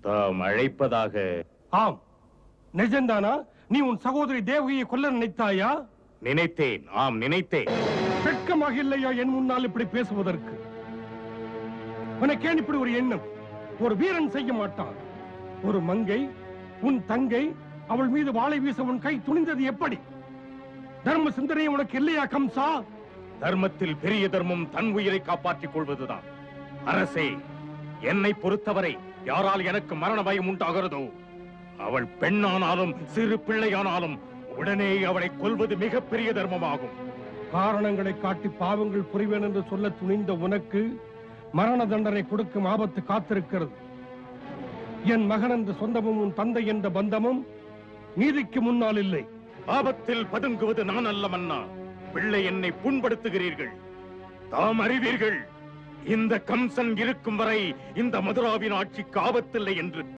தாம் அழைப்பதாக. ஆம், நிஜம்தானா? நீ உன் சகோதரி தேவகியை கொல்ல நினைத்தாயா? நினைத்தேன், ஆம் நினைத்தேன். வெட்கமாக இல்லையா என் முன்னால் இப்படி பேசுவதற்கு? உனக்கேன் இப்படி ஒரு எண்ணம்? ஒரு வீரன் செய்ய மாட்டான். ஒரு மங்கை, உன் தங்கை, அவள் மீது வாளை வீச உன் கை துணிந்தது எப்படி? தர்ம சிந்தனை உனக்கு இல்லையா கம்சா? தர்மத்தில் பெரிய தர்மம் தன் உயிரை காப்பாற்றிக் கொள்வதுதான். அரசே, என்னை பொறுத்தவரை யாரால் எனக்கு மரண பயம் உண்டாகிறதோ, அவள் பெண்ணானாலும் சிறு பிள்ளையானாலும் உடனே அவளை கொல்வது மிகப்பெரிய தர்மமாகும். காரணங்களை காட்டி பாவங்கள் புரிவேன் என்று சொல்ல துணிந்த உனக்கு மரண தண்டனை கொடுக்கும் ஆபத்து காத்திருக்கிறது. என் மகன் என்ற சொந்தமும் உன் தந்தை என்ற பந்தமும் நீதிக்கு முன்னால் இல்லை. ஆபத்தில் பதுங்குவது நான் அல்ல மன்னா. பிள்ளை என்னை புண்படுத்துகிறீர்கள். தாம் அறிவீர்கள், இந்த கம்சன் இருக்கும் வரை இந்த மதுராவின் ஆட்சிக்கு ஆபத்தில்லை என்று.